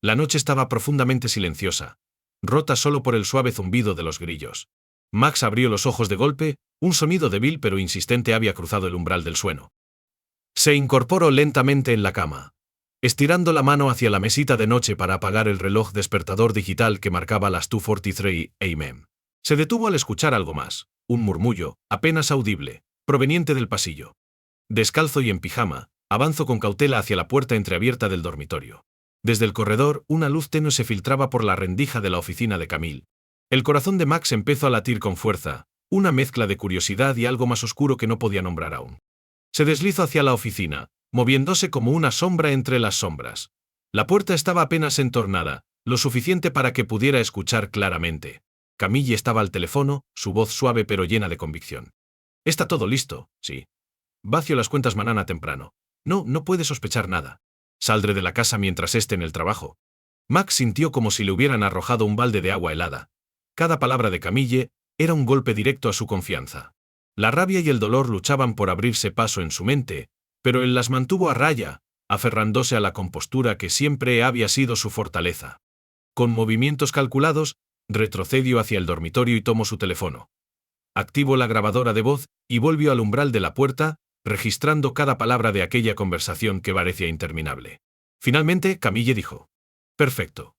La noche estaba profundamente silenciosa, rota solo por el suave zumbido de los grillos. Max abrió los ojos de golpe, un sonido débil pero insistente había cruzado el umbral del sueño. Se incorporó lentamente en la cama, estirando la mano hacia la mesita de noche para apagar el reloj despertador digital que marcaba las 2:43 a.m. Se detuvo al escuchar algo más, un murmullo, apenas audible, proveniente del pasillo. Descalzo y en pijama, avanzó con cautela hacia la puerta entreabierta del dormitorio. Desde el corredor, una luz tenue se filtraba por la rendija de la oficina de Camille. El corazón de Max empezó a latir con fuerza, una mezcla de curiosidad y algo más oscuro que no podía nombrar aún. Se deslizó hacia la oficina, moviéndose como una sombra entre las sombras. La puerta estaba apenas entornada, lo suficiente para que pudiera escuchar claramente. Camille estaba al teléfono, su voz suave pero llena de convicción. «Está todo listo, sí. Vacio las cuentas mañana temprano. No puede sospechar nada. Saldré de la casa mientras esté en el trabajo». Max sintió como si le hubieran arrojado un balde de agua helada. Cada palabra de Camille era un golpe directo a su confianza. La rabia y el dolor luchaban por abrirse paso en su mente, pero él las mantuvo a raya, aferrándose a la compostura que siempre había sido su fortaleza. Con movimientos calculados, retrocedió hacia el dormitorio y tomó su teléfono. Activó la grabadora de voz y volvió al umbral de la puerta, registrando cada palabra de aquella conversación que parecía interminable. Finalmente, Camille dijo: «Perfecto.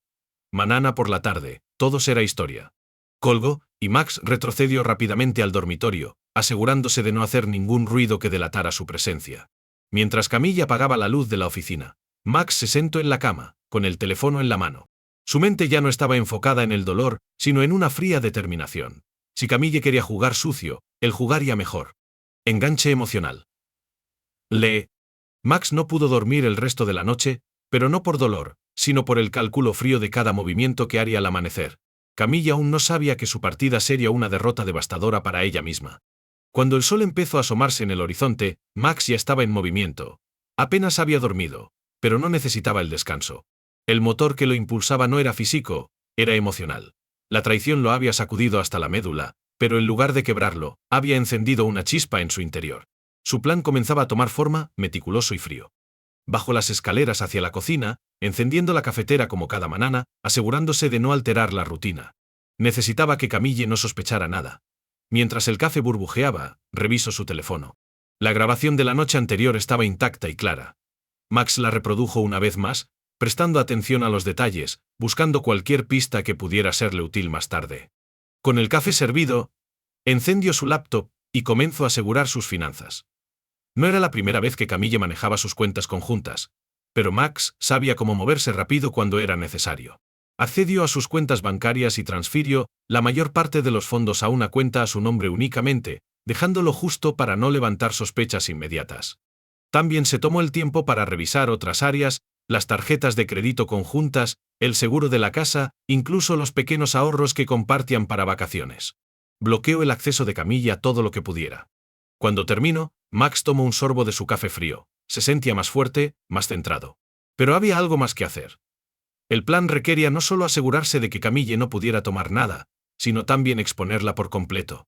Mañana por la tarde, todo será historia». Colgó, y Max retrocedió rápidamente al dormitorio, asegurándose de no hacer ningún ruido que delatara su presencia. Mientras Camille apagaba la luz de la oficina, Max se sentó en la cama, con el teléfono en la mano. Su mente ya no estaba enfocada en el dolor, sino en una fría determinación. Si Camille quería jugar sucio, él jugaría mejor. Enganche emocional. Max no pudo dormir el resto de la noche, pero no por dolor, sino por el cálculo frío de cada movimiento que haría al amanecer. Camille aún no sabía que su partida sería una derrota devastadora para ella misma. Cuando el sol empezó a asomarse en el horizonte, Max ya estaba en movimiento. Apenas había dormido, pero no necesitaba el descanso. El motor que lo impulsaba no era físico, era emocional. La traición lo había sacudido hasta la médula, pero en lugar de quebrarlo, había encendido una chispa en su interior. Su plan comenzaba a tomar forma, meticuloso y frío. Bajó las escaleras hacia la cocina, encendiendo la cafetera como cada mañana, asegurándose de no alterar la rutina. Necesitaba que Camille no sospechara nada. Mientras el café burbujeaba, revisó su teléfono. La grabación de la noche anterior estaba intacta y clara. Max la reprodujo una vez más, prestando atención a los detalles, buscando cualquier pista que pudiera serle útil más tarde. Con el café servido, encendió su laptop y comenzó a asegurar sus finanzas. No era la primera vez que Camille manejaba sus cuentas conjuntas, pero Max sabía cómo moverse rápido cuando era necesario. Accedió a sus cuentas bancarias y transfirió la mayor parte de los fondos a una cuenta a su nombre únicamente, dejándolo justo para no levantar sospechas inmediatas. También se tomó el tiempo para revisar otras áreas, las tarjetas de crédito conjuntas, el seguro de la casa, incluso los pequeños ahorros que compartían para vacaciones. Bloqueó el acceso de Camille a todo lo que pudiera. Cuando terminó, Max tomó un sorbo de su café frío. Se sentía más fuerte, más centrado. Pero había algo más que hacer. El plan requería no solo asegurarse de que Camille no pudiera tomar nada, sino también exponerla por completo.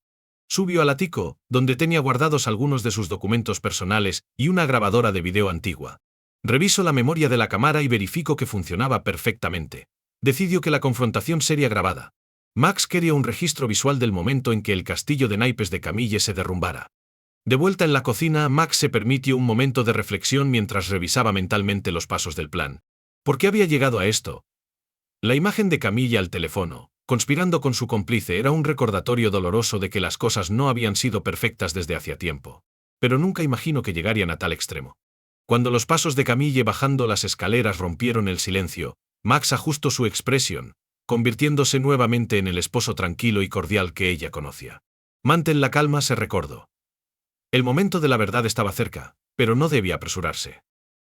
Subió al ático, donde tenía guardados algunos de sus documentos personales y una grabadora de video antigua. Revisó la memoria de la cámara y verificó que funcionaba perfectamente. Decidió que la confrontación sería grabada. Max quería un registro visual del momento en que el castillo de naipes de Camille se derrumbara. De vuelta en la cocina, Max se permitió un momento de reflexión mientras revisaba mentalmente los pasos del plan. ¿Por qué había llegado a esto? La imagen de Camille al teléfono, conspirando con su cómplice, era un recordatorio doloroso de que las cosas no habían sido perfectas desde hacía tiempo. Pero nunca imaginó que llegarían a tal extremo. Cuando los pasos de Camille bajando las escaleras rompieron el silencio, Max ajustó su expresión, convirtiéndose nuevamente en el esposo tranquilo y cordial que ella conocía. Mantén la calma, se recordó. El momento de la verdad estaba cerca, pero no debía apresurarse.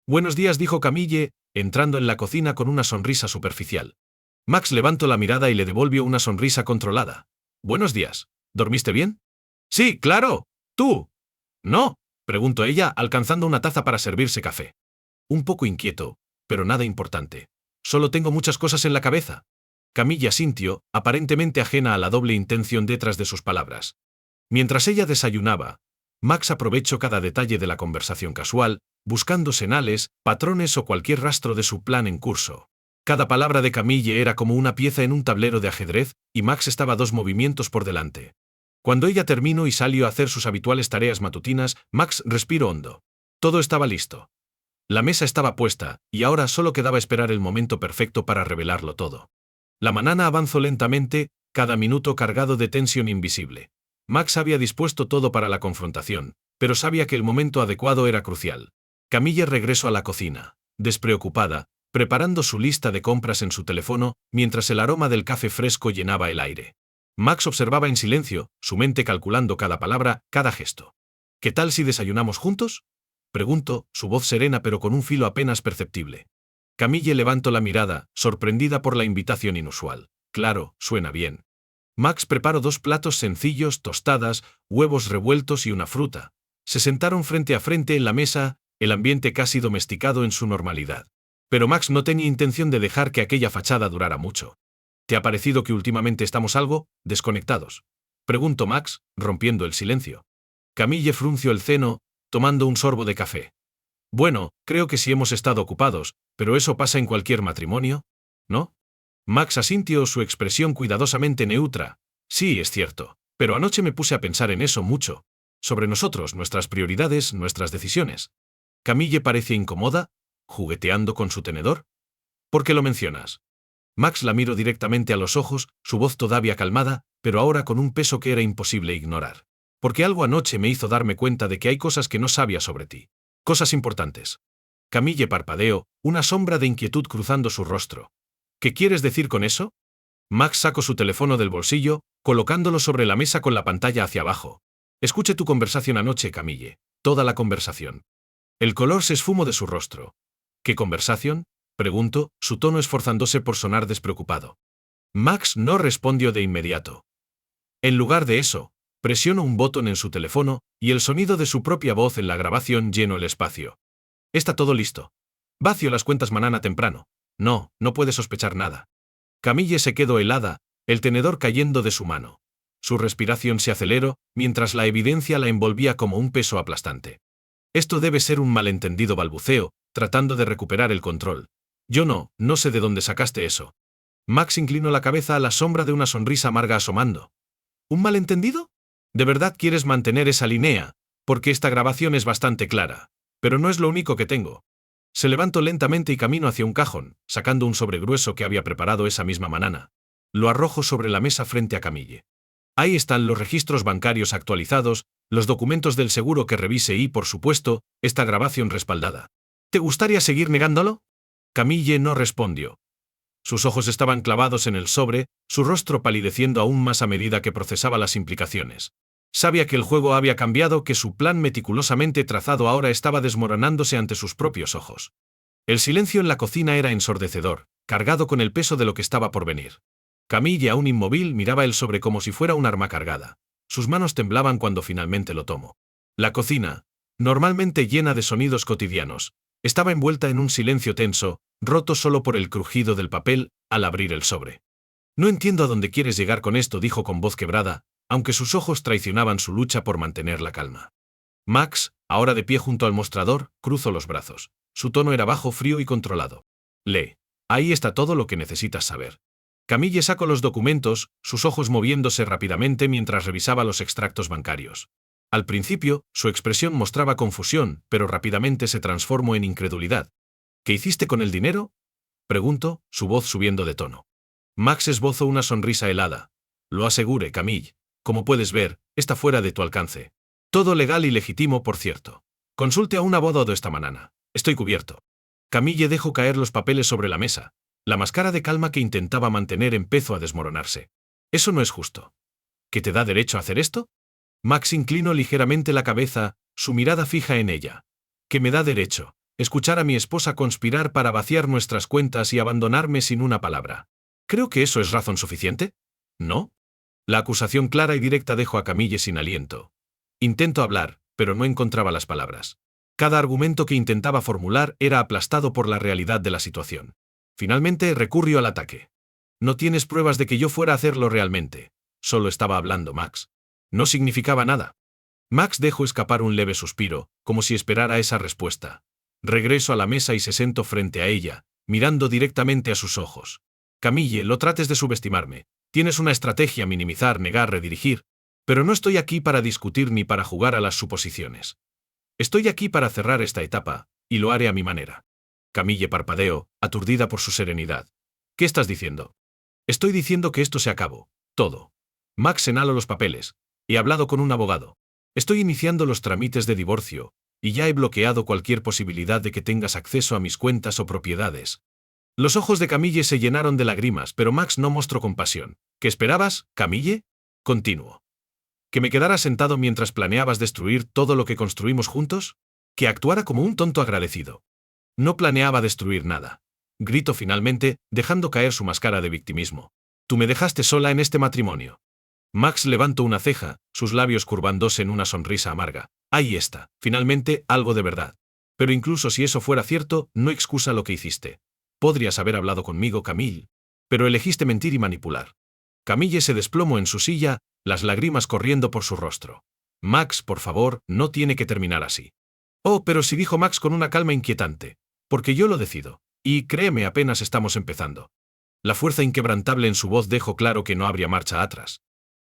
«Buenos días», dijo Camille, entrando en la cocina con una sonrisa superficial. Max levantó la mirada y le devolvió una sonrisa controlada. «Buenos días. ¿Dormiste bien?» «Sí, claro. ¿Tú?» «No», preguntó ella, alcanzando una taza para servirse café. «Un poco inquieto, pero nada importante. Solo tengo muchas cosas en la cabeza». Camille asintió, aparentemente ajena a la doble intención detrás de sus palabras. Mientras ella desayunaba, Max aprovechó cada detalle de la conversación casual, buscando señales, patrones o cualquier rastro de su plan en curso. Cada palabra de Camille era como una pieza en un tablero de ajedrez, y Max estaba 2 movimientos por delante. Cuando ella terminó y salió a hacer sus habituales tareas matutinas, Max respiró hondo. Todo estaba listo. La mesa estaba puesta, y ahora solo quedaba esperar el momento perfecto para revelarlo todo. La mañana avanzó lentamente, cada minuto cargado de tensión invisible. Max había dispuesto todo para la confrontación, pero sabía que el momento adecuado era crucial. Camille regresó a la cocina, despreocupada, preparando su lista de compras en su teléfono, mientras el aroma del café fresco llenaba el aire. Max observaba en silencio, su mente calculando cada palabra, cada gesto. ¿Qué tal si desayunamos juntos?, preguntó, su voz serena pero con un filo apenas perceptible. Camille levantó la mirada, sorprendida por la invitación inusual. Claro, suena bien. Max preparó 2 platos sencillos, tostadas, huevos revueltos y una fruta. Se sentaron frente a frente en la mesa, el ambiente casi domesticado en su normalidad. Pero Max no tenía intención de dejar que aquella fachada durara mucho. ¿Te ha parecido que últimamente estamos algo desconectados?, preguntó Max, rompiendo el silencio. Camille frunció el ceño, tomando un sorbo de café. Bueno, creo que sí hemos estado ocupados, pero eso pasa en cualquier matrimonio, ¿no? Max asintió, su expresión cuidadosamente neutra. Sí, es cierto, pero anoche me puse a pensar en eso mucho. Sobre nosotros, nuestras prioridades, nuestras decisiones. Camille parecía incómoda, jugueteando con su tenedor. ¿Por qué lo mencionas? Max la miró directamente a los ojos, su voz todavía calmada, pero ahora con un peso que era imposible ignorar. Porque algo anoche me hizo darme cuenta de que hay cosas que no sabía sobre ti. Cosas importantes. Camille parpadeó, una sombra de inquietud cruzando su rostro. ¿Qué quieres decir con eso? Max sacó su teléfono del bolsillo, colocándolo sobre la mesa con la pantalla hacia abajo. Escuché tu conversación anoche, Camille. Toda la conversación. El color se esfumó de su rostro. ¿Qué conversación?, preguntó, su tono esforzándose por sonar despreocupado. Max no respondió de inmediato. En lugar de eso, presionó un botón en su teléfono, y el sonido de su propia voz en la grabación llenó el espacio. Está todo listo. Vacio las cuentas mañana temprano. No puede sospechar nada. Camille se quedó helada, el tenedor cayendo de su mano. Su respiración se aceleró, mientras la evidencia la envolvía como un peso aplastante. Esto debe ser un malentendido, balbuceó, tratando de recuperar el control. Yo no sé de dónde sacaste eso. Max inclinó la cabeza a la sombra de una sonrisa amarga asomando. ¿Un malentendido? ¿De verdad quieres mantener esa línea? Porque esta grabación es bastante clara. Pero no es lo único que tengo. Se levantó lentamente y caminó hacia un cajón, sacando un sobre grueso que había preparado esa misma mañana. Lo arrojó sobre la mesa frente a Camille. Ahí están los registros bancarios actualizados, los documentos del seguro que revise y, por supuesto, esta grabación respaldada. ¿Te gustaría seguir negándolo? Camille no respondió. Sus ojos estaban clavados en el sobre, su rostro palideciendo aún más a medida que procesaba las implicaciones. Sabía que el juego había cambiado, que su plan meticulosamente trazado ahora estaba desmoronándose ante sus propios ojos. El silencio en la cocina era ensordecedor, cargado con el peso de lo que estaba por venir. Camille, aún inmóvil, miraba el sobre como si fuera un arma cargada. Sus manos temblaban cuando finalmente lo tomó. La cocina, normalmente llena de sonidos cotidianos, estaba envuelta en un silencio tenso, roto solo por el crujido del papel al abrir el sobre. No entiendo a dónde quieres llegar con esto, dijo con voz quebrada, aunque sus ojos traicionaban su lucha por mantener la calma. Max, ahora de pie junto al mostrador, cruzó los brazos. Su tono era bajo, frío y controlado. Lee. Ahí está todo lo que necesitas saber. Camille sacó los documentos, sus ojos moviéndose rápidamente mientras revisaba los extractos bancarios. Al principio, su expresión mostraba confusión, pero rápidamente se transformó en incredulidad. ¿Qué hiciste con el dinero?, preguntó, su voz subiendo de tono. Max esbozó una sonrisa helada. Lo aseguré, Camille. Como puedes ver, está fuera de tu alcance. Todo legal y legítimo, por cierto. Consulte a un abogado esta mañana. Estoy cubierto. Camille dejó caer los papeles sobre la mesa. La máscara de calma que intentaba mantener empezó a desmoronarse. Eso no es justo. ¿Qué te da derecho a hacer esto? Max inclinó ligeramente la cabeza, su mirada fija en ella. ¿Qué me da derecho? Escuchar a mi esposa conspirar para vaciar nuestras cuentas y abandonarme sin una palabra. ¿Creo que eso es razón suficiente? ¿No? La acusación clara y directa dejó a Camille sin aliento. Intentó hablar, pero no encontraba las palabras. Cada argumento que intentaba formular era aplastado por la realidad de la situación. Finalmente recurrió al ataque. No tienes pruebas de que yo fuera a hacerlo realmente. Solo estaba hablando Max. No significaba nada. Max dejó escapar un leve suspiro, como si esperara esa respuesta. Regresó a la mesa y se sentó frente a ella, mirando directamente a sus ojos. Camille, no trates de subestimarme. Tienes una estrategia: minimizar, negar, redirigir. Pero no estoy aquí para discutir ni para jugar a las suposiciones. Estoy aquí para cerrar esta etapa, y lo haré a mi manera. Camille parpadeó, aturdida por su serenidad. ¿Qué estás diciendo? Estoy diciendo que esto se acabó. Todo. Max, señaló los papeles. He hablado con un abogado. Estoy iniciando los trámites de divorcio, y ya he bloqueado cualquier posibilidad de que tengas acceso a mis cuentas o propiedades. Los ojos de Camille se llenaron de lágrimas, pero Max no mostró compasión. ¿Qué esperabas, Camille? Continuó. ¿Que me quedara sentado mientras planeabas destruir todo lo que construimos juntos? ¿Que actuara como un tonto agradecido? No planeaba destruir nada. Gritó finalmente, dejando caer su máscara de victimismo. Tú me dejaste sola en este matrimonio. Max levantó una ceja, sus labios curvándose en una sonrisa amarga. Ahí está, finalmente, algo de verdad. Pero incluso si eso fuera cierto, no excusa lo que hiciste. Podrías haber hablado conmigo, Camille. Pero elegiste mentir y manipular. Camille se desplomó en su silla, las lágrimas corriendo por su rostro. Max, por favor, no tiene que terminar así. Oh, pero sí, dijo Max con una calma inquietante. Porque yo lo decido. Y créeme, apenas estamos empezando. La fuerza inquebrantable en su voz dejó claro que no habría marcha atrás.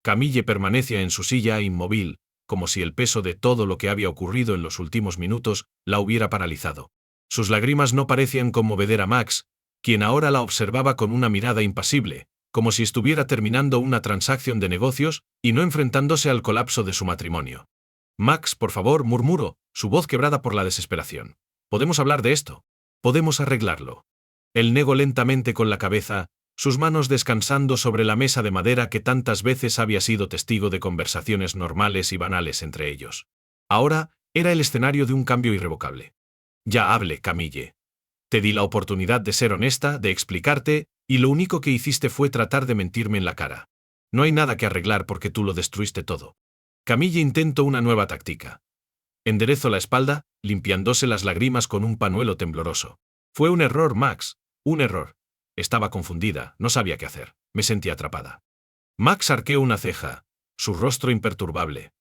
Camille permanecía en su silla inmóvil, como si el peso de todo lo que había ocurrido en los últimos minutos la hubiera paralizado. Sus lágrimas no parecían conmover a Max, quien ahora la observaba con una mirada impasible, como si estuviera terminando una transacción de negocios y no enfrentándose al colapso de su matrimonio. Max, por favor, murmuró, su voz quebrada por la desesperación. Podemos hablar de esto. Podemos arreglarlo. Él negó lentamente con la cabeza, sus manos descansando sobre la mesa de madera que tantas veces había sido testigo de conversaciones normales y banales entre ellos. Ahora, era el escenario de un cambio irrevocable. Ya hable, Camille. Te di la oportunidad de ser honesta, de explicarte, y lo único que hiciste fue tratar de mentirme en la cara. No hay nada que arreglar porque tú lo destruiste todo. Camille intentó una nueva táctica. Enderezó la espalda, limpiándose las lágrimas con un pañuelo tembloroso. Fue un error, Max, un error. Estaba confundida, no sabía qué hacer, me sentí atrapada. Max arqueó una ceja, su rostro imperturbable.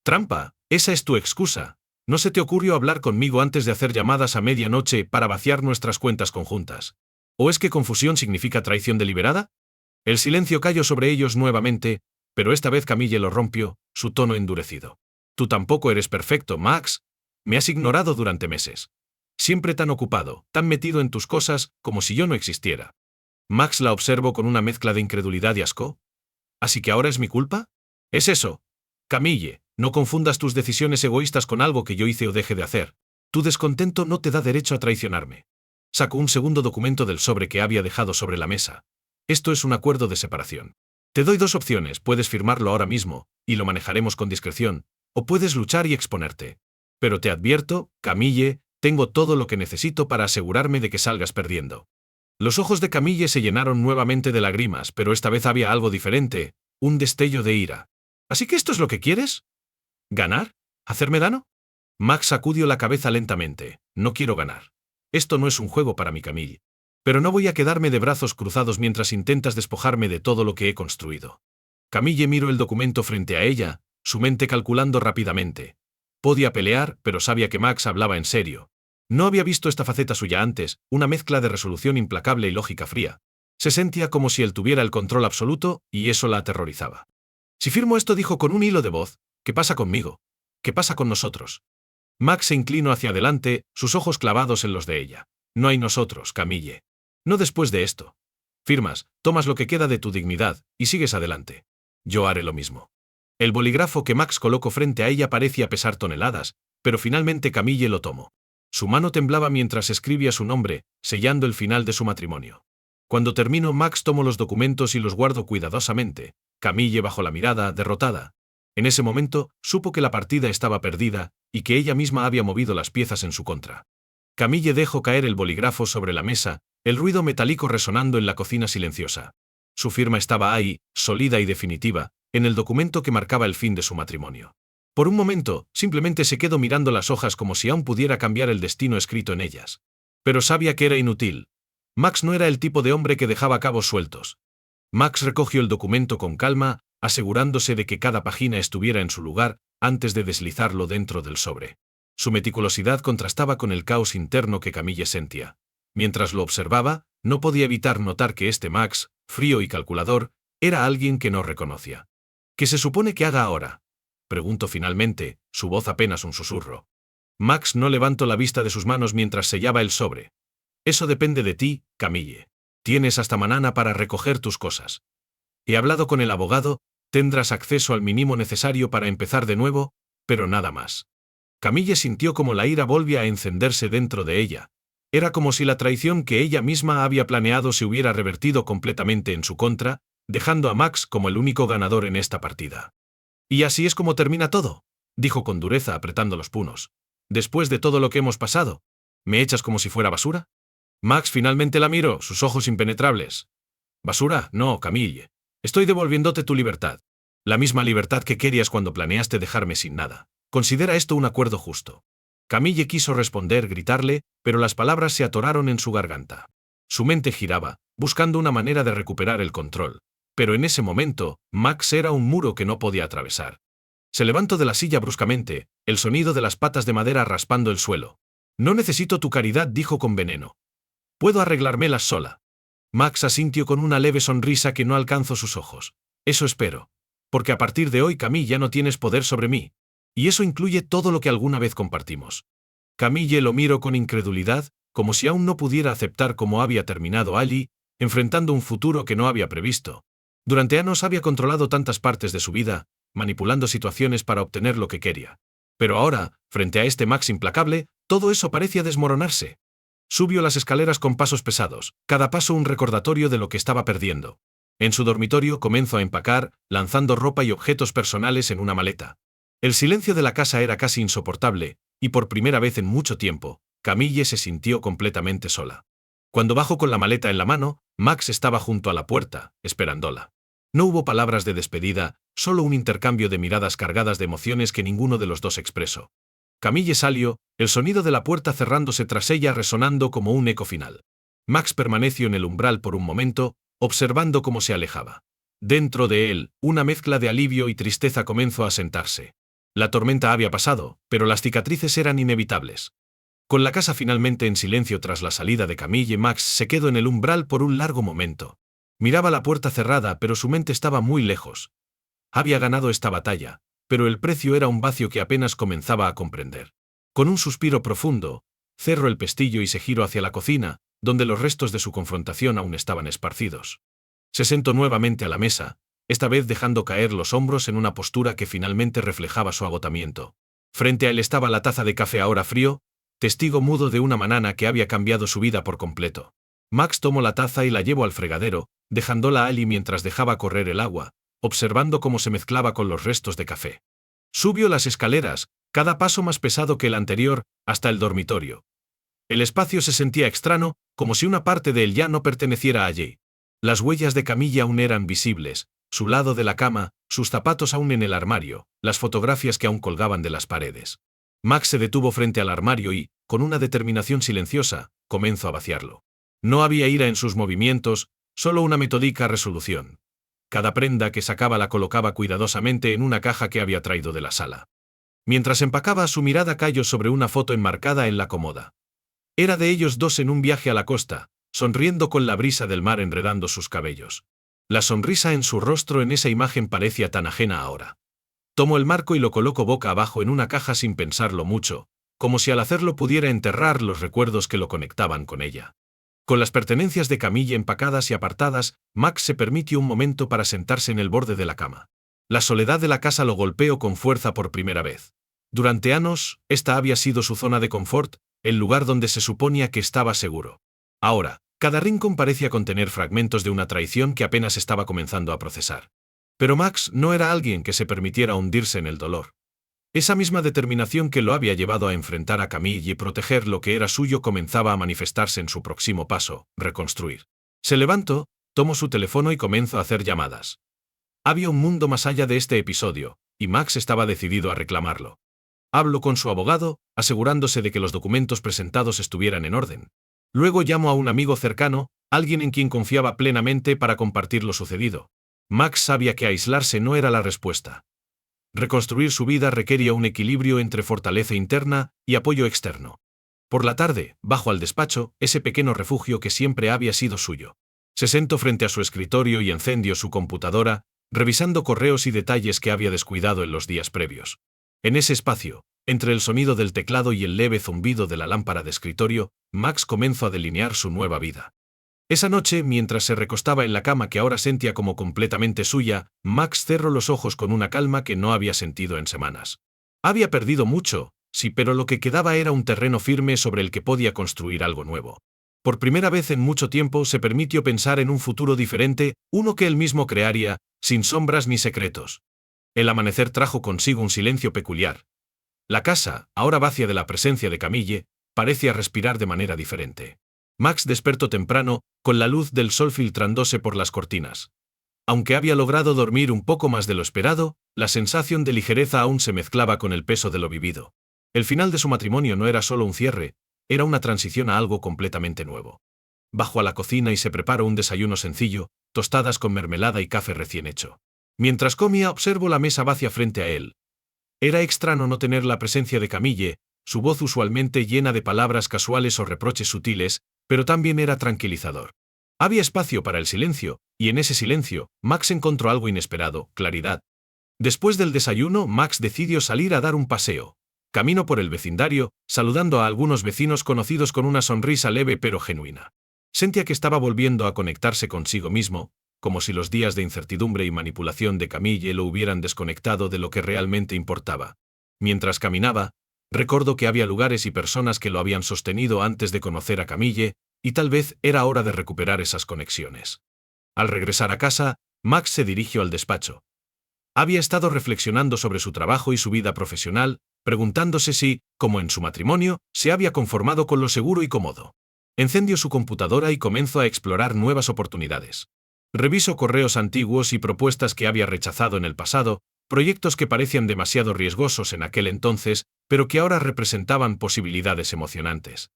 Trampa, esa es tu excusa. ¿No se te ocurrió hablar conmigo antes de hacer llamadas a medianoche para vaciar nuestras cuentas conjuntas? ¿O es que confusión significa traición deliberada? El silencio cayó sobre ellos nuevamente, pero esta vez Camille lo rompió, su tono endurecido. Tú tampoco eres perfecto, Max. Me has ignorado durante meses. Siempre tan ocupado, tan metido en tus cosas, como si yo no existiera. Max la observó con una mezcla de incredulidad y asco. ¿Así que ahora es mi culpa? Es eso. Camille, no confundas tus decisiones egoístas con algo que yo hice o deje de hacer. Tu descontento no te da derecho a traicionarme. Sacó un segundo documento del sobre que había dejado sobre la mesa. Esto es un acuerdo de separación. Te doy dos opciones, puedes firmarlo ahora mismo, y lo manejaremos con discreción, o puedes luchar y exponerte. Pero te advierto, Camille, tengo todo lo que necesito para asegurarme de que salgas perdiendo. Los ojos de Camille se llenaron nuevamente de lágrimas, pero esta vez había algo diferente, un destello de ira. ¿Así que esto es lo que quieres? ¿Ganar? ¿Hacerme daño? Max sacudió la cabeza lentamente. No quiero ganar. Esto no es un juego para mí, Camille. Pero no voy a quedarme de brazos cruzados mientras intentas despojarme de todo lo que he construido. Camille miró el documento frente a ella, su mente calculando rápidamente. Podía pelear, pero sabía que Max hablaba en serio. No había visto esta faceta suya antes, una mezcla de resolución implacable y lógica fría. Se sentía como si él tuviera el control absoluto, y eso la aterrorizaba. Si firmo esto, dijo con un hilo de voz, ¿qué pasa conmigo? ¿Qué pasa con nosotros? Max se inclinó hacia adelante, sus ojos clavados en los de ella. No hay nosotros, Camille. No después de esto. Firmas, tomas lo que queda de tu dignidad, y sigues adelante. Yo haré lo mismo. El bolígrafo que Max colocó frente a ella parecía pesar toneladas, pero finalmente Camille lo tomó. Su mano temblaba mientras escribía su nombre, sellando el final de su matrimonio. Cuando terminó, Max tomó los documentos y los guardó cuidadosamente. Camille bajó la mirada, derrotada. En ese momento, supo que la partida estaba perdida, y que ella misma había movido las piezas en su contra. Camille dejó caer el bolígrafo sobre la mesa, el ruido metálico resonando en la cocina silenciosa. Su firma estaba ahí, sólida y definitiva, en el documento que marcaba el fin de su matrimonio. Por un momento, simplemente se quedó mirando las hojas como si aún pudiera cambiar el destino escrito en ellas. Pero sabía que era inútil. Max no era el tipo de hombre que dejaba cabos sueltos. Max recogió el documento con calma, asegurándose de que cada página estuviera en su lugar, antes de deslizarlo dentro del sobre. Su meticulosidad contrastaba con el caos interno que Camille sentía. Mientras lo observaba, no podía evitar notar que este Max, frío y calculador, era alguien que no reconocía. ¿Qué se supone que haga ahora?, preguntó finalmente, su voz apenas un susurro. Max no levantó la vista de sus manos mientras sellaba el sobre. Eso depende de ti, Camille. Tienes hasta mañana para recoger tus cosas. He hablado con el abogado, tendrás acceso al mínimo necesario para empezar de nuevo, pero nada más. Camille sintió como la ira volvía a encenderse dentro de ella. Era como si la traición que ella misma había planeado se hubiera revertido completamente en su contra, dejando a Max como el único ganador en esta partida. «¿Y así es como termina todo?», dijo con dureza apretando los puños. «Después de todo lo que hemos pasado, ¿me echas como si fuera basura?». Max finalmente la miró, sus ojos impenetrables. «¿Basura? No, Camille. Estoy devolviéndote tu libertad. La misma libertad que querías cuando planeaste dejarme sin nada. Considera esto un acuerdo justo». Camille quiso responder, gritarle, pero las palabras se atoraron en su garganta. Su mente giraba, buscando una manera de recuperar el control. Pero en ese momento, Max era un muro que no podía atravesar. Se levantó de la silla bruscamente, el sonido de las patas de madera raspando el suelo. «No necesito tu caridad», dijo con veneno. «Puedo arreglármelas sola». Max asintió con una leve sonrisa que no alcanzó sus ojos. «Eso espero. Porque a partir de hoy, Camille, ya no tienes poder sobre mí. Y eso incluye todo lo que alguna vez compartimos». Camille lo miró con incredulidad, como si aún no pudiera aceptar cómo había terminado allí, enfrentando un futuro que no había previsto. Durante años había controlado tantas partes de su vida, manipulando situaciones para obtener lo que quería. Pero ahora, frente a este Max implacable, todo eso parecía desmoronarse. Subió las escaleras con pasos pesados, cada paso un recordatorio de lo que estaba perdiendo. En su dormitorio comenzó a empacar, lanzando ropa y objetos personales en una maleta. El silencio de la casa era casi insoportable, y por primera vez en mucho tiempo, Camille se sintió completamente sola. Cuando bajó con la maleta en la mano, Max estaba junto a la puerta, esperándola. No hubo palabras de despedida, solo un intercambio de miradas cargadas de emociones que ninguno de los dos expresó. Camille salió, el sonido de la puerta cerrándose tras ella resonando como un eco final. Max permaneció en el umbral por un momento, observando cómo se alejaba. Dentro de él, una mezcla de alivio y tristeza comenzó a sentarse. La tormenta había pasado, pero las cicatrices eran inevitables. Con la casa finalmente en silencio tras la salida de Camille, Max se quedó en el umbral por un largo momento. Miraba la puerta cerrada, pero su mente estaba muy lejos. Había ganado esta batalla, pero el precio era un vacío que apenas comenzaba a comprender. Con un suspiro profundo, cerró el pestillo y se giró hacia la cocina, donde los restos de su confrontación aún estaban esparcidos. Se sentó nuevamente a la mesa, esta vez dejando caer los hombros en una postura que finalmente reflejaba su agotamiento. Frente a él estaba la taza de café ahora frío, testigo mudo de una mañana que había cambiado su vida por completo. Max tomó la taza y la llevó al fregadero, dejándola allí mientras dejaba correr el agua, observando cómo se mezclaba con los restos de café. Subió las escaleras, cada paso más pesado que el anterior, hasta el dormitorio. El espacio se sentía extraño, como si una parte de él ya no perteneciera allí. Las huellas de Camille aún eran visibles, su lado de la cama, sus zapatos aún en el armario, las fotografías que aún colgaban de las paredes. Max se detuvo frente al armario y, con una determinación silenciosa, comenzó a vaciarlo. No había ira en sus movimientos, solo una metódica resolución. Cada prenda que sacaba la colocaba cuidadosamente en una caja que había traído de la sala. Mientras empacaba, su mirada cayó sobre una foto enmarcada en la cómoda. Era de ellos dos en un viaje a la costa, sonriendo con la brisa del mar enredando sus cabellos. La sonrisa en su rostro en esa imagen parecía tan ajena ahora. Tomó el marco y lo colocó boca abajo en una caja sin pensarlo mucho, como si al hacerlo pudiera enterrar los recuerdos que lo conectaban con ella. Con las pertenencias de Camille empacadas y apartadas, Max se permitió un momento para sentarse en el borde de la cama. La soledad de la casa lo golpeó con fuerza por primera vez. Durante años, esta había sido su zona de confort, el lugar donde se suponía que estaba seguro. Ahora, cada rincón parecía contener fragmentos de una traición que apenas estaba comenzando a procesar. Pero Max no era alguien que se permitiera hundirse en el dolor. Esa misma determinación que lo había llevado a enfrentar a Camille y proteger lo que era suyo comenzaba a manifestarse en su próximo paso, reconstruir. Se levantó, tomó su teléfono y comenzó a hacer llamadas. Había un mundo más allá de este episodio, y Max estaba decidido a reclamarlo. Habló con su abogado, asegurándose de que los documentos presentados estuvieran en orden. Luego llamó a un amigo cercano, alguien en quien confiaba plenamente para compartir lo sucedido. Max sabía que aislarse no era la respuesta. Reconstruir su vida requería un equilibrio entre fortaleza interna y apoyo externo. Por la tarde, bajó al despacho, ese pequeño refugio que siempre había sido suyo. Se sentó frente a su escritorio y encendió su computadora, revisando correos y detalles que había descuidado en los días previos. En ese espacio, entre el sonido del teclado y el leve zumbido de la lámpara de escritorio, Max comenzó a delinear su nueva vida. Esa noche, mientras se recostaba en la cama que ahora sentía como completamente suya, Max cerró los ojos con una calma que no había sentido en semanas. Había perdido mucho, sí, pero lo que quedaba era un terreno firme sobre el que podía construir algo nuevo. Por primera vez en mucho tiempo se permitió pensar en un futuro diferente, uno que él mismo crearía, sin sombras ni secretos. El amanecer trajo consigo un silencio peculiar. La casa, ahora vacía de la presencia de Camille, parecía respirar de manera diferente. Max despertó temprano, con la luz del sol filtrándose por las cortinas. Aunque había logrado dormir un poco más de lo esperado, la sensación de ligereza aún se mezclaba con el peso de lo vivido. El final de su matrimonio no era solo un cierre, era una transición a algo completamente nuevo. Bajó a la cocina y se preparó un desayuno sencillo, tostadas con mermelada y café recién hecho. Mientras comía, observó la mesa vacía frente a él. Era extraño no tener la presencia de Camille, su voz usualmente llena de palabras casuales o reproches sutiles, pero también era tranquilizador. Había espacio para el silencio, y en ese silencio, Max encontró algo inesperado, claridad. Después del desayuno, Max decidió salir a dar un paseo. Caminó por el vecindario, saludando a algunos vecinos conocidos con una sonrisa leve pero genuina. Sentía que estaba volviendo a conectarse consigo mismo, como si los días de incertidumbre y manipulación de Camille lo hubieran desconectado de lo que realmente importaba. Mientras caminaba, recordó que había lugares y personas que lo habían sostenido antes de conocer a Camille, y tal vez era hora de recuperar esas conexiones. Al regresar a casa, Max se dirigió al despacho. Había estado reflexionando sobre su trabajo y su vida profesional, preguntándose si, como en su matrimonio, se había conformado con lo seguro y cómodo. Encendió su computadora y comenzó a explorar nuevas oportunidades. Revisó correos antiguos y propuestas que había rechazado en el pasado, proyectos que parecían demasiado riesgosos en aquel entonces, pero que ahora representaban posibilidades emocionantes.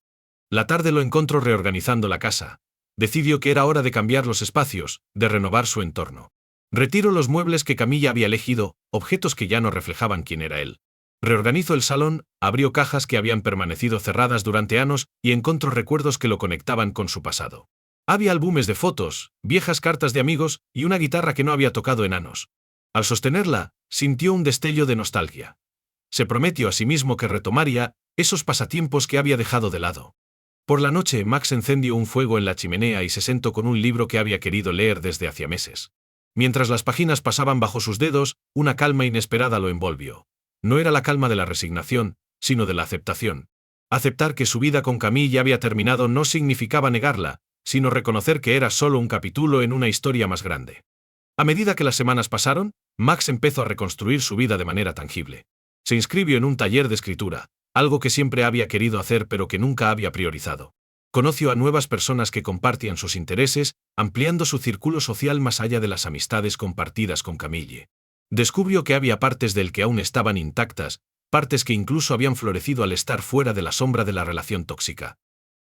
La tarde lo encontró reorganizando la casa. Decidió que era hora de cambiar los espacios, de renovar su entorno. Retiró los muebles que Camille había elegido, objetos que ya no reflejaban quién era él. Reorganizó el salón, abrió cajas que habían permanecido cerradas durante años y encontró recuerdos que lo conectaban con su pasado. Había álbumes de fotos, viejas cartas de amigos y una guitarra que no había tocado en años. Al sostenerla, sintió un destello de nostalgia. Se prometió a sí mismo que retomaría esos pasatiempos que había dejado de lado. Por la noche, Max encendió un fuego en la chimenea y se sentó con un libro que había querido leer desde hacía meses. Mientras las páginas pasaban bajo sus dedos, una calma inesperada lo envolvió. No era la calma de la resignación, sino de la aceptación. Aceptar que su vida con Camille ya había terminado no significaba negarla, sino reconocer que era solo un capítulo en una historia más grande. A medida que las semanas pasaron, Max empezó a reconstruir su vida de manera tangible. Se inscribió en un taller de escritura, algo que siempre había querido hacer pero que nunca había priorizado. Conoció a nuevas personas que compartían sus intereses, ampliando su círculo social más allá de las amistades compartidas con Camille. Descubrió que había partes del que aún estaban intactas, partes que incluso habían florecido al estar fuera de la sombra de la relación tóxica.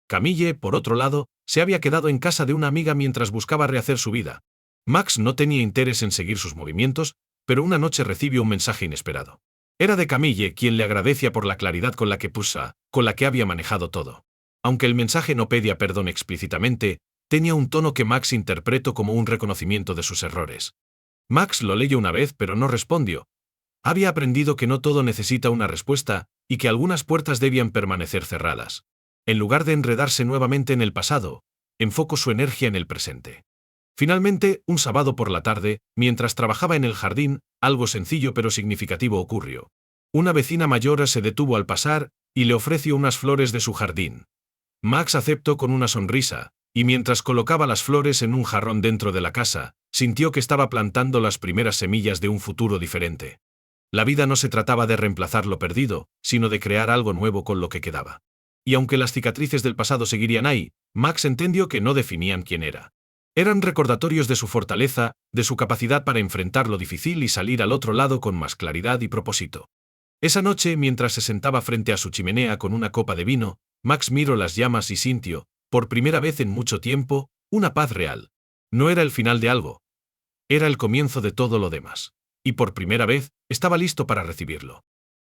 Camille, por otro lado, se había quedado en casa de una amiga mientras buscaba rehacer su vida. Max no tenía interés en seguir sus movimientos, pero una noche recibió un mensaje inesperado. Era de Camille, quien le agradecía por la claridad con la que había manejado todo. Aunque el mensaje no pedía perdón explícitamente, tenía un tono que Max interpretó como un reconocimiento de sus errores. Max lo leyó una vez pero no respondió. Había aprendido que no todo necesita una respuesta, y que algunas puertas debían permanecer cerradas. En lugar de enredarse nuevamente en el pasado, enfocó su energía en el presente. Finalmente, un sábado por la tarde, mientras trabajaba en el jardín, algo sencillo pero significativo ocurrió. Una vecina mayor se detuvo al pasar, y le ofreció unas flores de su jardín. Max aceptó con una sonrisa, y mientras colocaba las flores en un jarrón dentro de la casa, sintió que estaba plantando las primeras semillas de un futuro diferente. La vida no se trataba de reemplazar lo perdido, sino de crear algo nuevo con lo que quedaba. Y aunque las cicatrices del pasado seguirían ahí, Max entendió que no definían quién era. Eran recordatorios de su fortaleza, de su capacidad para enfrentar lo difícil y salir al otro lado con más claridad y propósito. Esa noche, mientras se sentaba frente a su chimenea con una copa de vino, Max miró las llamas y sintió, por primera vez en mucho tiempo, una paz real. No era el final de algo. Era el comienzo de todo lo demás. Y por primera vez, estaba listo para recibirlo.